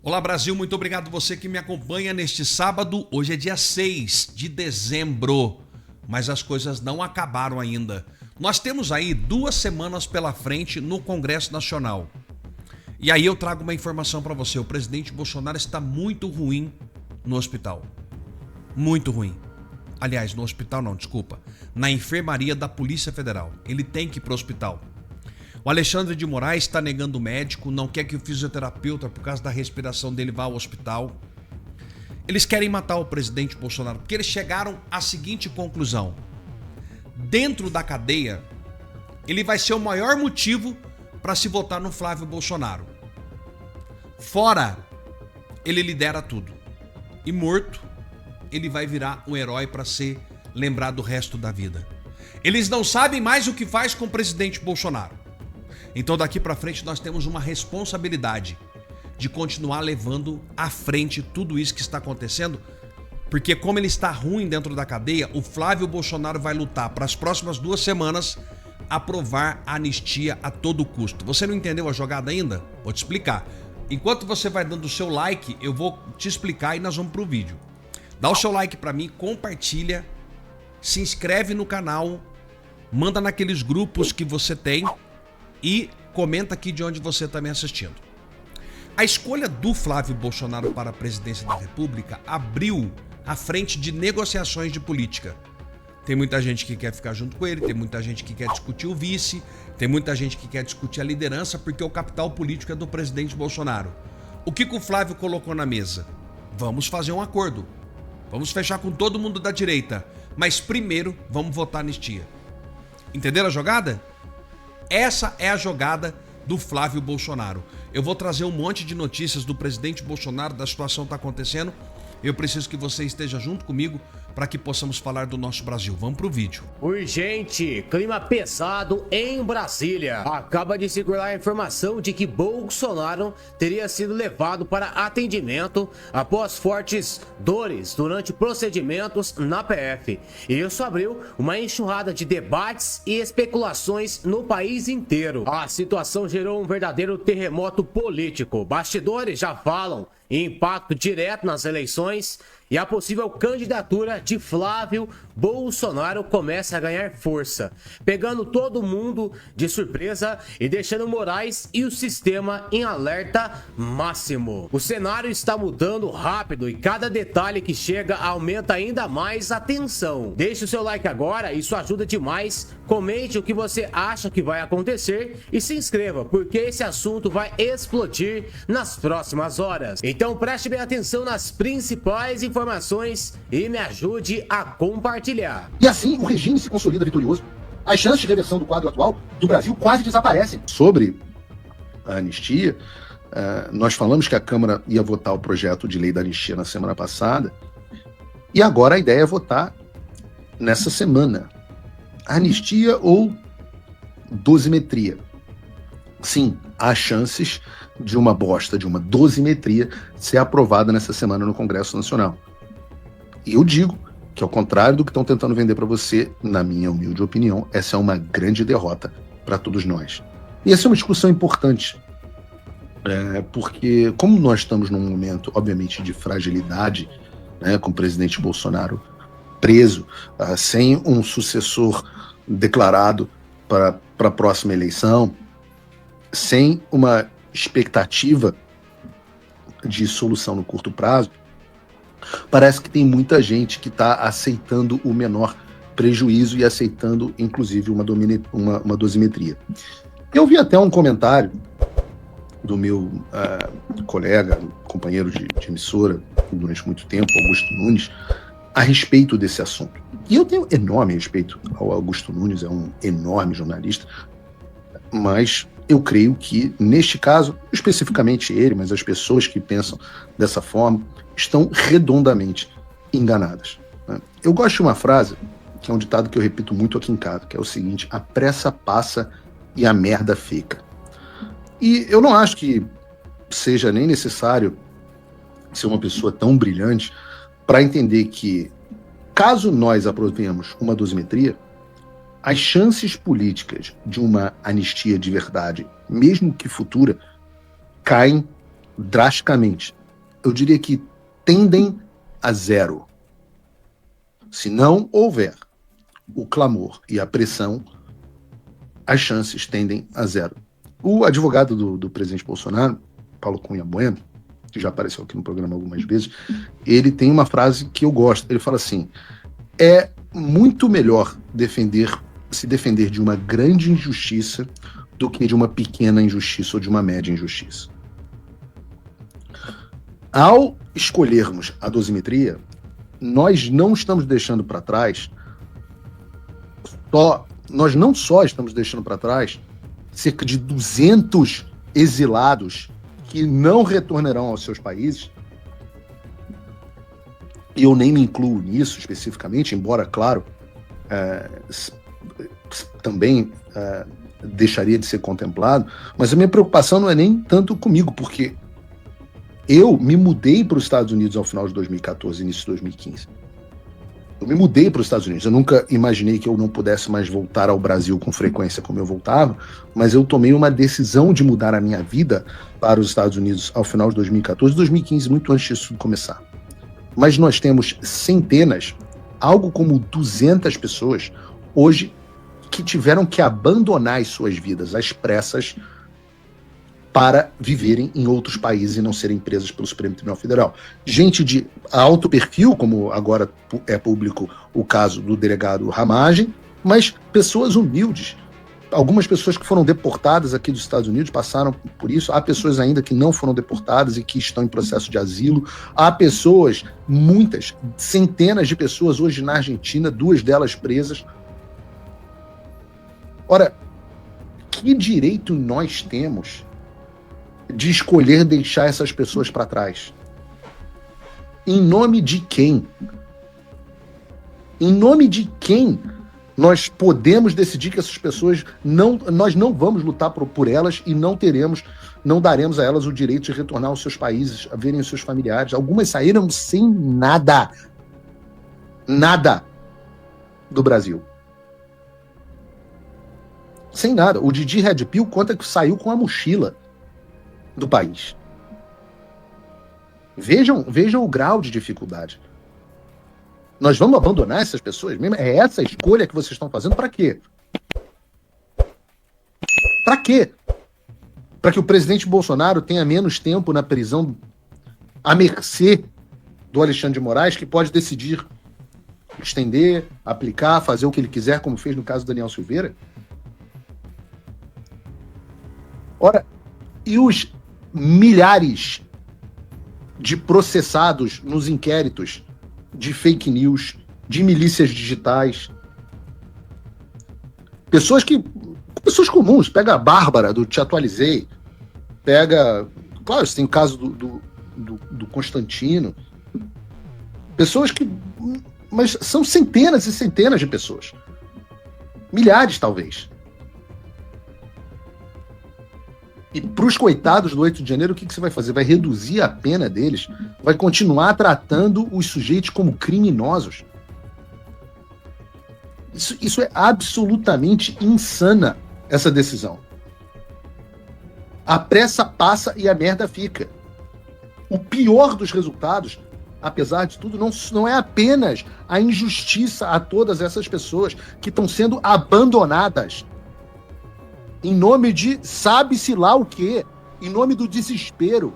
Olá Brasil, muito obrigado você que me acompanha neste sábado. Hoje é dia 6 de dezembro, mas as coisas não acabaram ainda. Nós temos aí 2 semanas pela frente no Congresso Nacional. E aí eu trago uma informação para você. O presidente Bolsonaro está muito ruim no hospital. Muito ruim. Aliás, no hospital não, desculpa. Na enfermaria da Polícia Federal. Ele tem que ir para o hospital. O Alexandre de Moraes está negando o médico, não quer que o fisioterapeuta, por causa da respiração dele, vá ao hospital. Eles querem matar o presidente Bolsonaro, porque eles chegaram à seguinte conclusão. Dentro da cadeia, ele vai ser o maior motivo para se votar no Flávio Bolsonaro. Fora, ele lidera tudo. E morto, ele vai virar um herói para ser lembrado o resto da vida. Eles não sabem mais o que faz com o presidente Bolsonaro. Então daqui para frente nós temos uma responsabilidade de continuar levando à frente tudo isso que está acontecendo, porque como ele está ruim dentro da cadeia, o Flávio Bolsonaro vai lutar para as próximas 2 semanas aprovar a anistia a todo custo. Você não entendeu a jogada ainda? Vou te explicar. Enquanto você vai dando o seu like, eu vou te explicar e nós vamos pro vídeo. Dá o seu like para mim, compartilha, se inscreve no canal, manda naqueles grupos que você tem e comenta aqui de onde você está me assistindo. A escolha do Flávio Bolsonaro para a presidência da República abriu a frente de negociações de política. Tem muita gente que quer ficar junto com ele, tem muita gente que quer discutir o vice, tem muita gente que quer discutir a liderança, porque o capital político é do presidente Bolsonaro. O que o Flávio colocou na mesa? Vamos fazer um acordo. Vamos fechar com todo mundo da direita, mas primeiro vamos votar anistia. Entenderam a jogada? Essa é a jogada do Flávio Bolsonaro. Eu vou trazer um monte de notícias do presidente Bolsonaro, da situação que está acontecendo. Eu preciso que você esteja junto comigo para que possamos falar do nosso Brasil. Vamos pro vídeo. Urgente, clima pesado em Brasília. Acaba de circular a informação de que Bolsonaro teria sido levado para atendimento após fortes dores durante procedimentos na PF. Isso abriu uma enxurrada de debates e especulações no país inteiro. A situação gerou um verdadeiro terremoto político. Bastidores já falam em impacto direto nas eleições e a possível candidatura de Flávio Bolsonaro começa a ganhar força, pegando todo mundo de surpresa e deixando Moraes e o sistema em alerta máximo. O cenário está mudando rápido e cada detalhe que chega aumenta ainda mais a tensão. Deixe o seu like agora, isso ajuda demais. Comente o que você acha que vai acontecer e se inscreva, porque esse assunto vai explodir nas próximas horas. Então preste bem atenção nas principais informações e me ajude a compartilhar. E assim o regime se consolida vitorioso. As chances de reversão do quadro atual do Brasil quase desaparecem. Sobre a anistia, nós falamos que a Câmara ia votar o projeto de lei da anistia na semana passada, e agora a ideia é votar nessa semana. Anistia ou dosimetria? Sim, há chances de uma bosta, de uma dosimetria ser aprovada nessa semana no Congresso Nacional. E eu digo que, ao contrário do que estão tentando vender para você, na minha humilde opinião, essa é uma grande derrota para todos nós. E essa é uma discussão importante, porque como nós estamos num momento, obviamente, de fragilidade, com o presidente Bolsonaro preso, sem um sucessor declarado para a próxima eleição, sem uma expectativa de solução no curto prazo, parece que tem muita gente que está aceitando o menor prejuízo e aceitando, inclusive, uma dosimetria. Eu vi até um comentário do meu colega, companheiro de emissora durante muito tempo, Augusto Nunes, a respeito desse assunto. E eu tenho enorme respeito ao Augusto Nunes, é um enorme jornalista, mas eu creio que, neste caso, especificamente ele, mas as pessoas que pensam dessa forma, estão redondamente enganadas. Eu gosto de uma frase, que é um ditado que eu repito muito aqui em casa, que é o seguinte: a pressa passa e a merda fica. E eu não acho que seja nem necessário ser uma pessoa tão brilhante para entender que, caso nós aprovemos uma dosimetria, as chances políticas de uma anistia de verdade, mesmo que futura, caem drasticamente. eu diria que tendem a zero. Se não houver o clamor e a pressão, as chances tendem a zero. O advogado do presidente Bolsonaro, Paulo Cunha Bueno, que já apareceu aqui no programa algumas vezes, ele tem uma frase que eu gosto. Ele fala assim: é muito melhor se defender de uma grande injustiça do que de uma pequena injustiça ou de uma média injustiça. Ao escolhermos a dosimetria, nós não estamos deixando para trás nós não só estamos deixando para trás cerca de 200 exilados que não retornarão aos seus países, e eu nem me incluo nisso especificamente, embora, claro, também deixaria de ser contemplado, mas a minha preocupação não é nem tanto comigo, porque eu me mudei para os Estados Unidos ao final de 2014, início de 2015. Eu me mudei para os Estados Unidos. Eu nunca imaginei que eu não pudesse mais voltar ao Brasil com frequência como eu voltava, mas eu tomei uma decisão de mudar a minha vida para os Estados Unidos ao final de 2014, 2015, muito antes disso começar. Mas nós temos centenas, algo como 200 pessoas, hoje, que tiveram que abandonar as suas vidas às pressas para viverem em outros países e não serem presas pelo Supremo Tribunal Federal. Gente de alto perfil, como agora é público o caso do delegado Ramagem, mas pessoas humildes. Algumas pessoas que foram deportadas aqui dos Estados Unidos passaram por isso. Há pessoas ainda que não foram deportadas e que estão em processo de asilo. Há pessoas, muitas, centenas de pessoas hoje na Argentina, 2 delas presas. Ora, que direito nós temos de escolher deixar essas pessoas para trás? Em nome de quem? Em nome de quem nós podemos decidir que essas pessoas nós não vamos lutar por elas e não daremos a elas o direito de retornar aos seus países, a verem os seus familiares? Algumas saíram sem nada do Brasil. Sem nada. O Didi Red Pill conta que saiu com a mochila do país. Vejam o grau de dificuldade. Nós vamos abandonar essas pessoas mesmo? É essa a escolha que vocês estão fazendo? Para quê? Para quê? Para que o presidente Bolsonaro tenha menos tempo na prisão à mercê do Alexandre de Moraes, que pode decidir estender, aplicar, fazer o que ele quiser, como fez no caso do Daniel Silveira? Ora, e os milhares de processados nos inquéritos de fake news, de milícias digitais? Pessoas comuns. Pega a Bárbara, do Te Atualizei. Pega... Claro, você tem o caso do Constantino. Pessoas que... Mas são centenas e centenas de pessoas. Milhares, talvez. E para os coitados do 8 de janeiro, o que você vai fazer? Vai reduzir a pena deles? Vai continuar tratando os sujeitos como criminosos? Isso é absolutamente insana, essa decisão. A pressa passa e a merda fica. O pior dos resultados, apesar de tudo, não é apenas a injustiça a todas essas pessoas que estão sendo abandonadas em nome de sabe-se lá o quê, em nome do desespero.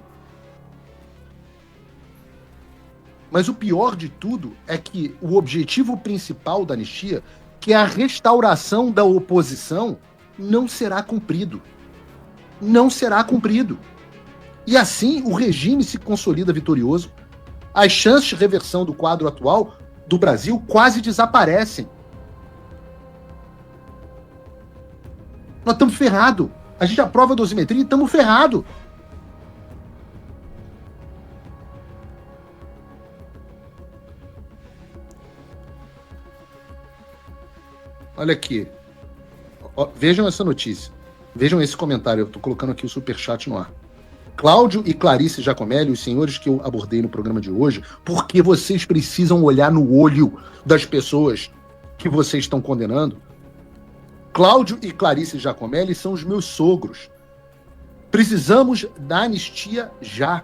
Mas o pior de tudo é que o objetivo principal da anistia, que é a restauração da oposição, não será cumprido. Não será cumprido. E assim o regime se consolida vitorioso, as chances de reversão do quadro atual do Brasil quase desaparecem. Nós estamos ferrados. A gente aprova a dosimetria e estamos ferrados. Olha aqui. Vejam essa notícia. Vejam esse comentário. Eu estou colocando aqui o superchat no ar. Cláudio e Clarice Giacomelli, os senhores que eu abordei no programa de hoje, porque vocês precisam olhar no olho das pessoas que vocês estão condenando. Cláudio e Clarice Giacomelli são os meus sogros. Precisamos da anistia já.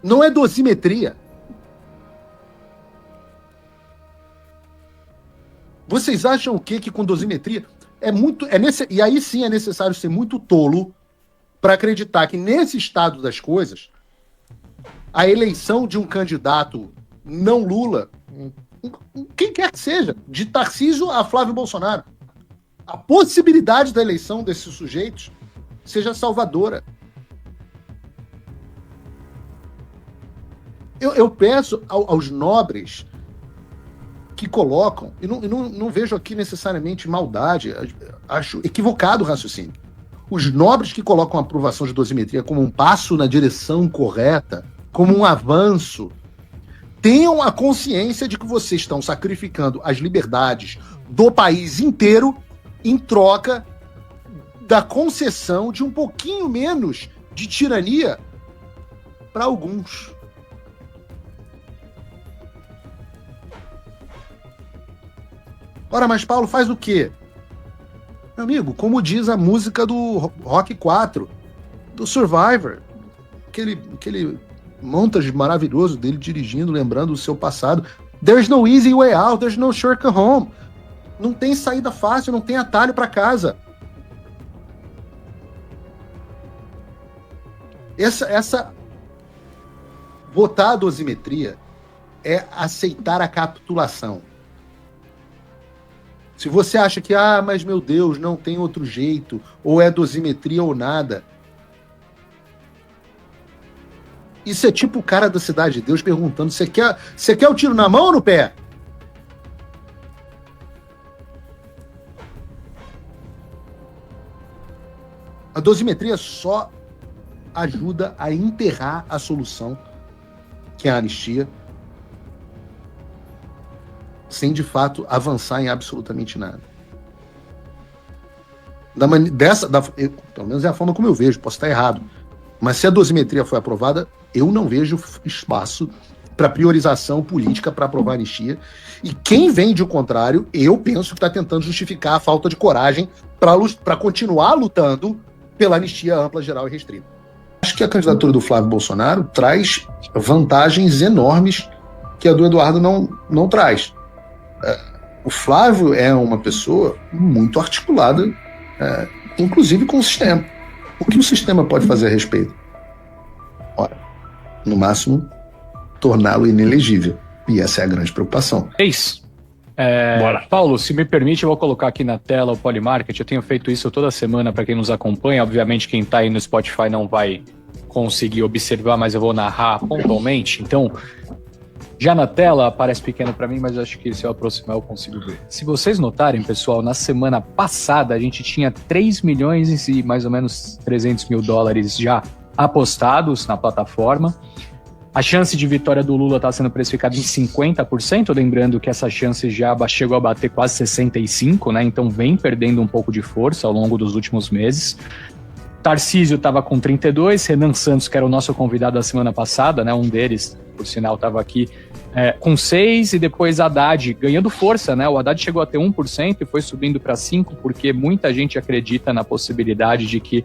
Não é dosimetria. Vocês acham o quê? Que com dosimetria e aí sim é necessário ser muito tolo para acreditar que nesse estado das coisas a eleição de um candidato não Lula, quem quer que seja, de Tarcísio a Flávio Bolsonaro, a possibilidade da eleição desses sujeitos seja salvadora. Eu peço aos nobres que colocam, e não vejo aqui necessariamente maldade, acho equivocado o raciocínio. Os nobres que colocam a aprovação de dosimetria como um passo na direção correta, como um avanço, tenham a consciência de que vocês estão sacrificando as liberdades do país inteiro em troca da concessão de um pouquinho menos de tirania para alguns. Ora, mas Paulo, faz o quê? Meu amigo, como diz a música do Rock 4, do Survivor, aquele montage maravilhoso dele dirigindo, lembrando o seu passado. There's no easy way out, there's no shortcut home. Não tem saída fácil, não tem atalho para casa. Votar a dosimetria é aceitar a capitulação. Se você acha que, mas meu Deus, não tem outro jeito, ou é dosimetria ou nada. Isso é tipo o cara da Cidade de Deus perguntando, você quer o tiro na mão ou no pé? A dosimetria só ajuda a enterrar a solução, que é a anistia, sem de fato avançar em absolutamente nada. Pelo menos é a forma como eu vejo, posso estar errado. Mas se a dosimetria foi aprovada, eu não vejo espaço para priorização política para aprovar a anistia. E quem vende o contrário, eu penso que está tentando justificar a falta de coragem para continuar lutando pela anistia ampla, geral e restrita. Acho que a candidatura do Flávio Bolsonaro traz vantagens enormes que a do Eduardo não traz. O Flávio é uma pessoa muito articulada, inclusive com o sistema. O que o sistema pode fazer a respeito? Ora, no máximo, torná-lo inelegível. E essa é a grande preocupação. É isso. Paulo, se me permite, eu vou colocar aqui na tela o Polymarket. Eu tenho feito isso toda semana para quem nos acompanha. Obviamente, quem está aí no Spotify não vai conseguir observar, mas eu vou narrar pontualmente. Então, já na tela aparece pequeno para mim, mas acho que se eu aproximar eu consigo ver. Se vocês notarem, pessoal, na semana passada a gente tinha 3 milhões e mais ou menos 300 mil dólares já apostados na plataforma. A chance de vitória do Lula está sendo precificada em 50%, lembrando que essa chance já chegou a bater quase 65%, né? Então vem perdendo um pouco de força ao longo dos últimos meses. Tarcísio estava com 32%, Renan Santos, que era o nosso convidado da semana passada, né? Um deles, por sinal, estava aqui com 6%, e depois Haddad ganhando força, né? O Haddad chegou a ter 1% e foi subindo para 5%, porque muita gente acredita na possibilidade de que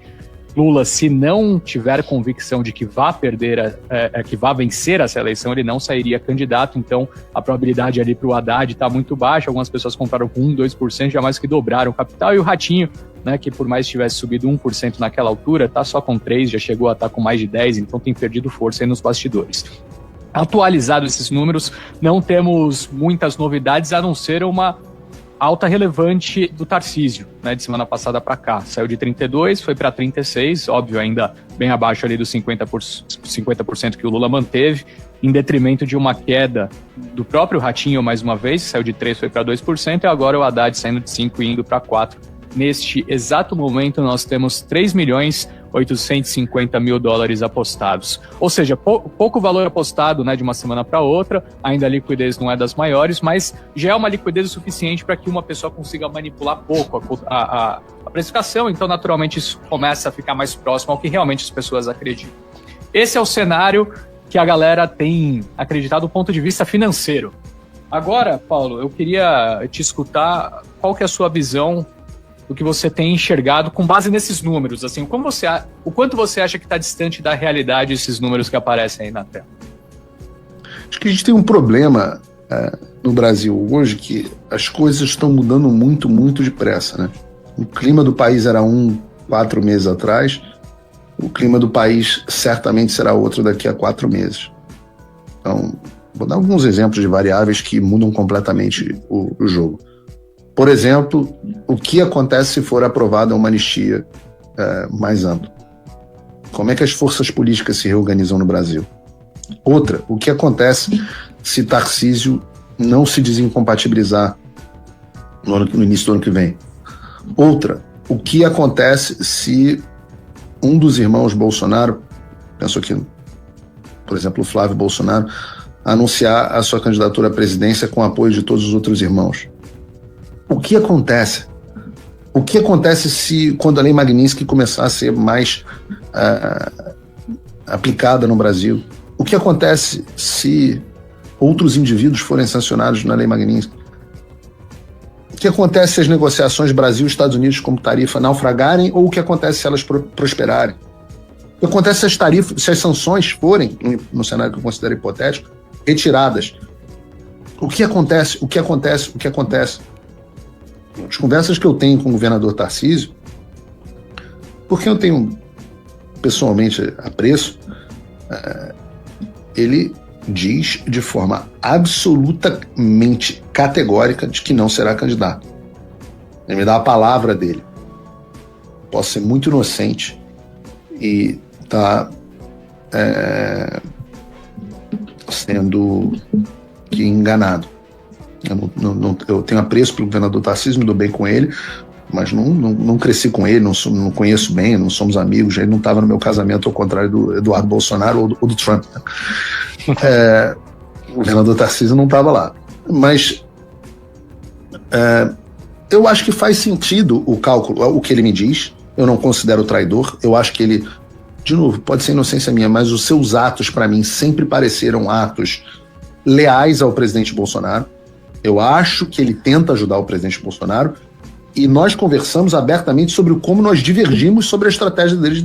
Lula, se não tiver convicção de que vá perder, que vá vencer essa eleição, ele não sairia candidato. Então a probabilidade ali para o Haddad está muito baixa. Algumas pessoas compraram com 1%, 2%, já mais que dobraram o capital. E o Ratinho, né, que por mais tivesse subido 1% naquela altura, está só com 3%, já chegou a estar com mais de 10%, então tem perdido força aí nos bastidores. Atualizados esses números, não temos muitas novidades, a não ser uma alta relevante do Tarcísio, né, de semana passada para cá. Saiu de 32%, foi para 36%, óbvio, ainda bem abaixo ali dos 50% que o Lula manteve, em detrimento de uma queda do próprio Ratinho, mais uma vez, saiu de 3%, foi para 2%, e agora o Haddad saindo de 5% e indo para 4%. Neste exato momento, nós temos 3.850 mil dólares apostados. Ou seja, pouco valor apostado, né, de uma semana para outra, ainda a liquidez não é das maiores, mas já é uma liquidez o suficiente para que uma pessoa consiga manipular pouco a precificação, então naturalmente isso começa a ficar mais próximo ao que realmente as pessoas acreditam. Esse é o cenário que a galera tem acreditado do ponto de vista financeiro. Agora, Paulo, eu queria te escutar qual que é a sua visão do que você tem enxergado com base nesses números. Assim, o quanto você acha que está distante da realidade esses números que aparecem aí na tela? Acho que a gente tem um problema no Brasil hoje, que as coisas estão mudando muito, muito depressa, né? O clima do país era 4 meses atrás, o clima do país certamente será outro daqui a 4 meses. Então, vou dar alguns exemplos de variáveis que mudam completamente o jogo. Por exemplo, o que acontece se for aprovada uma anistia mais ampla? Como é que as forças políticas se reorganizam no Brasil? Outra, o que acontece se Tarcísio não se desincompatibilizar no início do ano que vem? Outra, o que acontece se um dos irmãos Bolsonaro, penso aqui, por exemplo, o Flávio Bolsonaro, anunciar a sua candidatura à presidência com o apoio de todos os outros irmãos? O que acontece? O que acontece se, quando a Lei Magnitsky começar a ser mais aplicada no Brasil? O que acontece se outros indivíduos forem sancionados na Lei Magnitsky? O que acontece se as negociações Brasil e Estados Unidos como tarifa naufragarem, ou o que acontece se elas prosperarem? O que acontece se as sanções forem, no cenário que eu considero hipotético, retiradas? O que acontece? O que acontece? O que acontece? As conversas que eu tenho com o governador Tarcísio, porque eu tenho pessoalmente apreço, ele diz de forma absolutamente categórica de que não será candidato. Ele me dá a palavra dele. Posso ser muito inocente e tá sendo enganado. Eu tenho apreço pelo governador Tarcísio, me dou bem com ele, mas não cresci com ele, não conheço bem, não somos amigos, ele não estava no meu casamento, ao contrário do Eduardo Bolsonaro ou do Trump. O governador Tarcísio não estava lá. Mas eu acho que faz sentido o cálculo, o que ele me diz. Eu não considero traidor, eu acho que ele, de novo, pode ser inocência minha, mas os seus atos, para mim, sempre pareceram atos leais ao presidente Bolsonaro. Eu acho que ele tenta ajudar o presidente Bolsonaro, e nós conversamos abertamente sobre como nós divergimos sobre a estratégia deles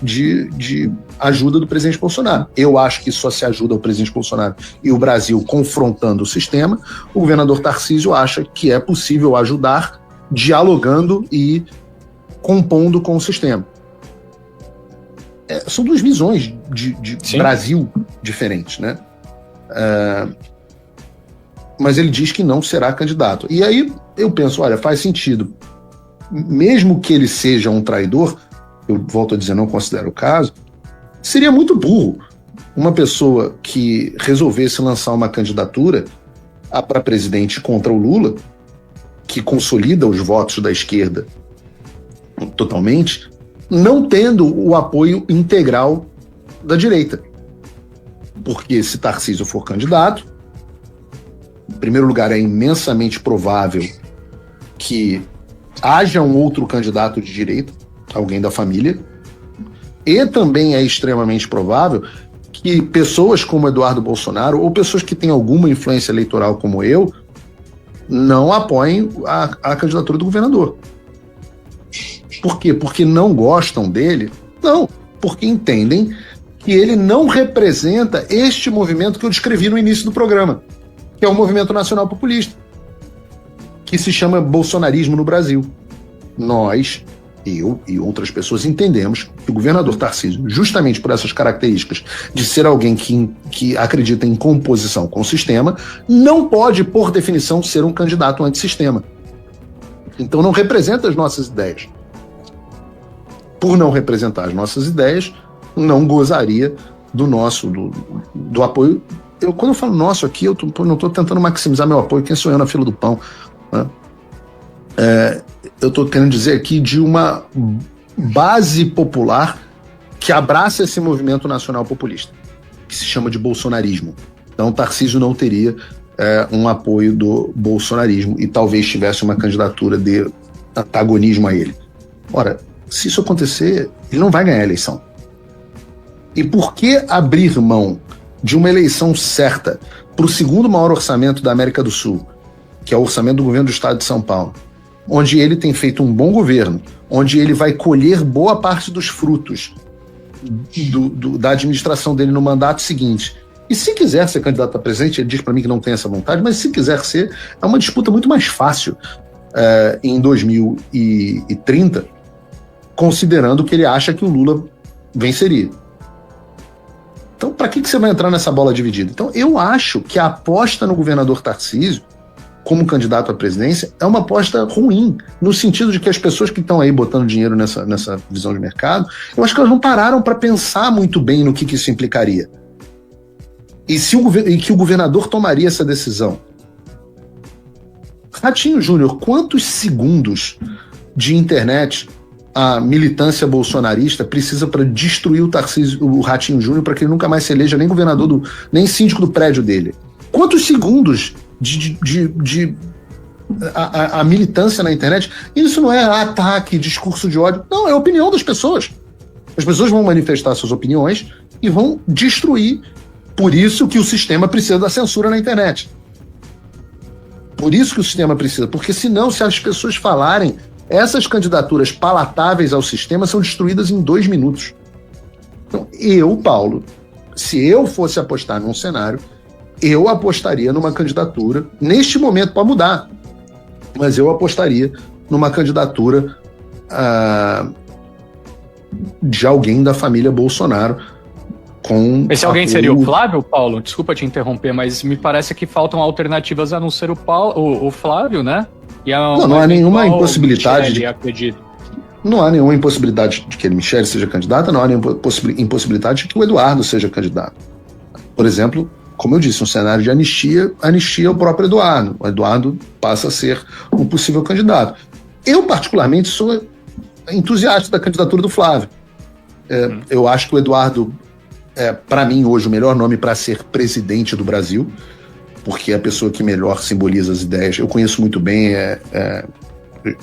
de ajuda do presidente Bolsonaro. Eu acho que só se ajuda o presidente Bolsonaro e o Brasil confrontando o sistema. O governador Tarcísio acha que é possível ajudar dialogando e compondo com o sistema. São duas visões de Brasil diferentes, né? Mas ele diz que não será candidato. E aí eu penso, olha, faz sentido. Mesmo que ele seja um traidor, eu volto a dizer, não considero o caso, seria muito burro uma pessoa que resolvesse lançar uma candidatura para presidente contra o Lula, que consolida os votos da esquerda totalmente, não tendo o apoio integral da direita. Porque se Tarcísio for candidato, em primeiro lugar, é imensamente provável que haja um outro candidato de direita, alguém da família, e também é extremamente provável que pessoas como Eduardo Bolsonaro, ou pessoas que têm alguma influência eleitoral como eu, não apoiem a candidatura do governador. Por quê? Porque não gostam dele? Não, porque entendem que ele não representa este movimento que eu descrevi no início do programa, que é o movimento nacional populista, que se chama bolsonarismo no Brasil. Nós, eu e outras pessoas, entendemos que o governador Tarcísio, justamente por essas características de ser alguém que acredita em composição com o sistema, não pode, por definição, ser um candidato antissistema. Então não representa as nossas ideias. Por não representar as nossas ideias, não gozaria do apoio. Quando eu falo nosso aqui, eu não estou tentando maximizar meu apoio, quem sou eu na fila do pão, né? Eu estou querendo dizer aqui de uma base popular que abraça esse movimento nacional populista, que se chama de bolsonarismo. Então Tarcísio não teria um apoio do bolsonarismo e talvez tivesse uma candidatura de antagonismo a ele. Ora, se isso acontecer, ele não vai ganhar a eleição. E por que abrir mão de uma eleição certa para o segundo maior orçamento da América do Sul, que é o orçamento do governo do estado de São Paulo, onde ele tem feito um bom governo, onde ele vai colher boa parte dos frutos da administração dele no mandato seguinte. E se quiser ser candidato a presidente, ele diz para mim que não tem essa vontade, mas se quiser ser, é uma disputa muito mais fácil em 2030, considerando que ele acha que o Lula venceria. Então, para que você vai entrar nessa bola dividida? Então, eu acho que a aposta no governador Tarcísio como candidato à presidência é uma aposta ruim, no sentido de que as pessoas que estão aí botando dinheiro nessa visão de mercado, eu acho que elas não pararam para pensar muito bem no que isso implicaria. E que o governador tomaria essa decisão. Ratinho Júnior, quantos segundos de internet a militância bolsonarista precisa para destruir o Ratinho Júnior para que ele nunca mais se eleja nem governador, nem síndico do prédio dele? Quantos segundos a militância na internet? Isso não é ataque, discurso de ódio. Não, é a opinião das pessoas. As pessoas vão manifestar suas opiniões e vão destruir. Por isso que o sistema precisa da censura na internet. Por isso que o sistema precisa. Porque senão, se as pessoas falarem, essas candidaturas palatáveis ao sistema são destruídas em 2 minutos. Então, Paulo, se eu fosse apostar num cenário, eu apostaria numa candidatura, neste momento pode mudar, mas eu apostaria numa candidatura de alguém da família Bolsonaro. Esse alguém seria o Flávio, Paulo? Desculpa te interromper, mas me parece que faltam alternativas a não ser o Flávio, né? Não há nenhuma impossibilidade. Não há nenhuma impossibilidade de que a Michele seja candidata, não há nenhuma impossibilidade de que o Eduardo seja candidato. Por exemplo, como eu disse, um cenário de anistia o próprio Eduardo. O Eduardo passa a ser um possível candidato. Eu, particularmente, sou entusiasta da candidatura do Flávio. Eu acho que o Eduardo para mim, hoje, o melhor nome para ser presidente do Brasil, porque é a pessoa que melhor simboliza as ideias. Eu conheço muito bem,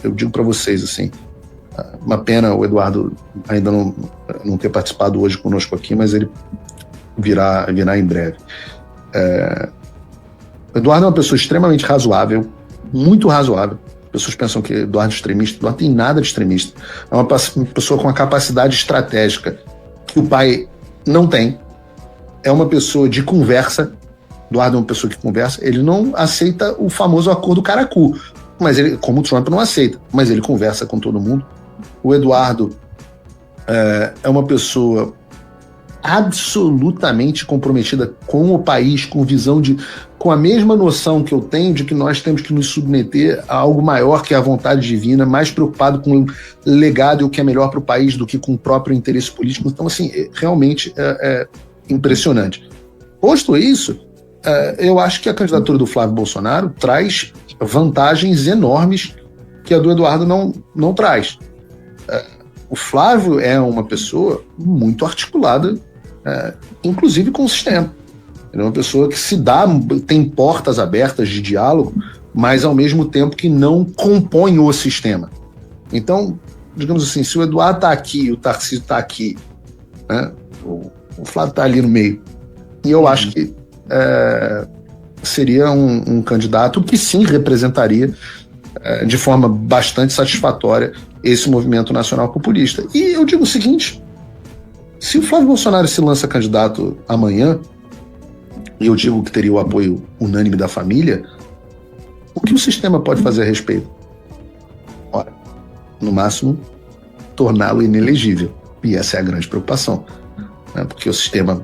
eu digo para vocês, assim, uma pena o Eduardo ainda não ter participado hoje conosco aqui, mas ele virá em breve. O Eduardo é uma pessoa extremamente razoável, muito razoável. As pessoas pensam que Eduardo é extremista. Eduardo tem nada de extremista. É uma pessoa com uma capacidade estratégica que o pai não tem. É uma pessoa de conversa. Eduardo é uma pessoa que conversa. Ele não aceita o famoso acordo caracu, mas ele, como o Trump, não aceita, mas ele conversa com todo mundo. O Eduardo é uma pessoa absolutamente comprometida com o país, com a mesma noção que eu tenho de que nós temos que nos submeter a algo maior que a vontade divina, mais preocupado com o legado e o que é melhor para o país do que com o próprio interesse político. Então, assim, realmente é impressionante. Posto isso, eu acho que a candidatura do Flávio Bolsonaro traz vantagens enormes que a do Eduardo não traz. O Flávio é uma pessoa muito articulada, inclusive com o sistema. Ele é uma pessoa que tem portas abertas de diálogo, mas ao mesmo tempo que não compõe o sistema. Então, digamos assim, se o Eduardo está aqui, o Tarcísio está aqui, né, o Flávio está ali no meio. E eu acho que seria um candidato que sim representaria de forma bastante satisfatória esse movimento nacional populista. E eu digo o seguinte: se o Flávio Bolsonaro se lança candidato amanhã, e eu digo que teria o apoio unânime da família, o que o sistema pode fazer a respeito? Ora, no máximo, torná-lo inelegível. E essa é a grande preocupação, né? Porque o sistema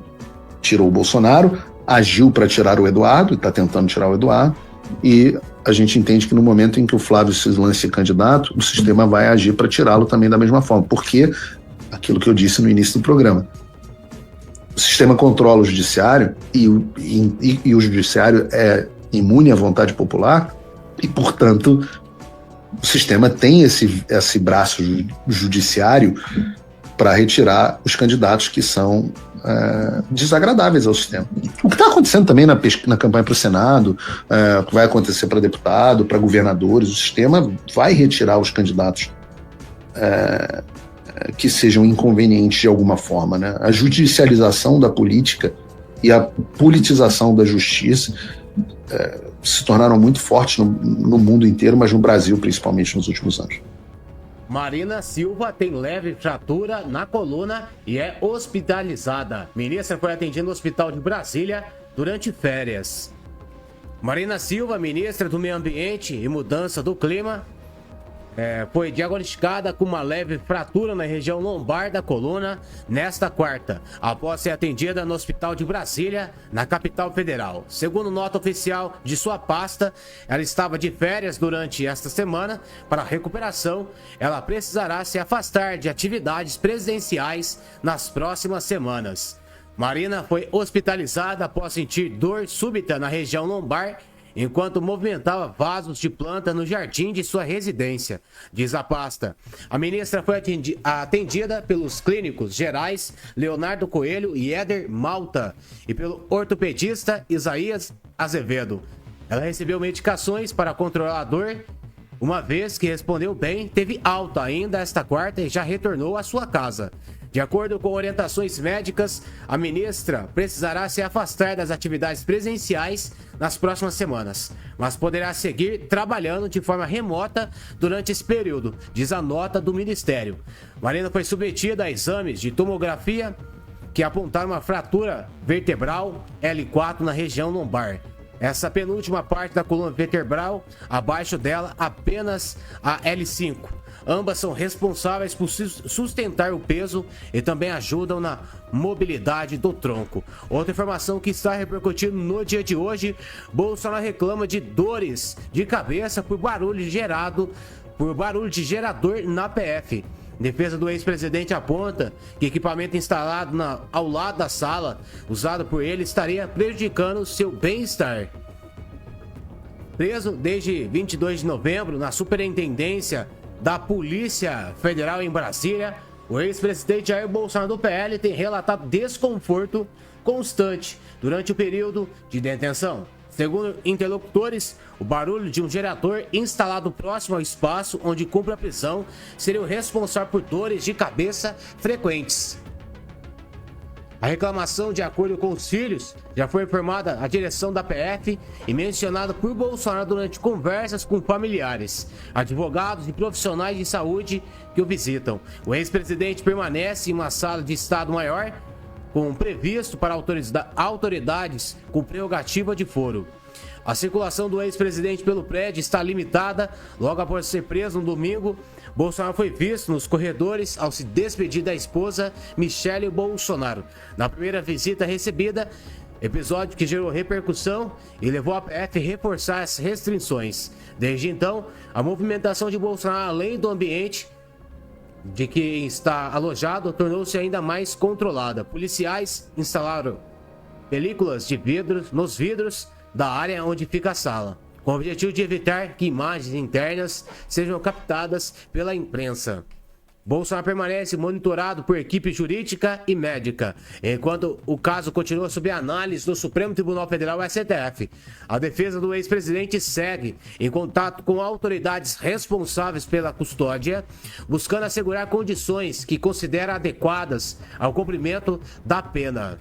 tirou o Bolsonaro, agiu para tirar o Eduardo, está tentando tirar o Eduardo, e a gente entende que no momento em que o Flávio se lance candidato, o sistema vai agir para tirá-lo também da mesma forma. Porque, aquilo que eu disse no início do programa, o sistema controla o judiciário e o judiciário é imune à vontade popular e, portanto, o sistema tem esse braço judiciário para retirar os candidatos que são desagradáveis ao sistema. O que está acontecendo também na campanha para o Senado, o que vai acontecer para deputado, para governadores, o sistema vai retirar os candidatos que sejam inconvenientes de alguma forma, né? A judicialização da política e a politização da justiça, ela se tornaram muito fortes no mundo inteiro, mas no Brasil principalmente nos últimos anos. Marina Silva tem leve fratura na coluna e é hospitalizada. Ministra foi atendida no Hospital de Brasília durante férias. Marina Silva, ministra do Meio Ambiente e Mudança do Clima, foi diagnosticada com uma leve fratura na região lombar da coluna nesta quarta, após ser atendida no Hospital de Brasília, na capital federal. Segundo nota oficial de sua pasta, ela estava de férias durante esta semana. Para a recuperação, ela precisará se afastar de atividades presidenciais nas próximas semanas. Marina foi hospitalizada após sentir dor súbita na região lombar enquanto movimentava vasos de planta no jardim de sua residência, diz a pasta. A ministra foi atendida pelos clínicos gerais Leonardo Coelho e Éder Malta e pelo ortopedista Isaías Azevedo. Ela recebeu medicações para controlar a dor. Uma vez que respondeu bem, teve alta ainda esta quarta e já retornou à sua casa. De acordo com orientações médicas, a ministra precisará se afastar das atividades presenciais nas próximas semanas, mas poderá seguir trabalhando de forma remota durante esse período, diz a nota do Ministério. Marina foi submetida a exames de tomografia que apontaram uma fratura vertebral L4 na região lombar. Essa penúltima parte da coluna vertebral, abaixo dela apenas a L5. Ambas são responsáveis por sustentar o peso e também ajudam na mobilidade do tronco. Outra informação que está repercutindo no dia de hoje: Bolsonaro reclama de dores de cabeça por barulho de gerador na PF. Defesa do ex-presidente aponta que equipamento instalado ao lado da sala, usado por ele, estaria prejudicando seu bem-estar. Preso desde 22 de novembro na Superintendência da Polícia Federal em Brasília, o ex-presidente Jair Bolsonaro do PL tem relatado desconforto constante durante o período de detenção. Segundo interlocutores, o barulho de um gerador instalado próximo ao espaço onde cumpre a prisão seria o responsável por dores de cabeça frequentes. A reclamação, de acordo com os filhos, já foi informada à direção da PF e mencionada por Bolsonaro durante conversas com familiares, advogados e profissionais de saúde que o visitam. O ex-presidente permanece em uma sala de Estado-Maior, com previsto para autoridades com prerrogativa de foro. A circulação do ex-presidente pelo prédio está limitada. Logo após ser preso no domingo, Bolsonaro foi visto nos corredores ao se despedir da esposa Michele Bolsonaro. Na primeira visita recebida, episódio que gerou repercussão e levou a PF a reforçar as restrições. Desde então, a movimentação de Bolsonaro além do ambiente de que está alojado tornou-se ainda mais controlada. Policiais instalaram películas de vidros nos vidros da área onde fica a sala, com o objetivo de evitar que imagens internas sejam captadas pela imprensa. Bolsonaro permanece monitorado por equipe jurídica e médica, enquanto o caso continua sob análise do Supremo Tribunal Federal, STF. A defesa do ex-presidente segue em contato com autoridades responsáveis pela custódia, buscando assegurar condições que considera adequadas ao cumprimento da pena.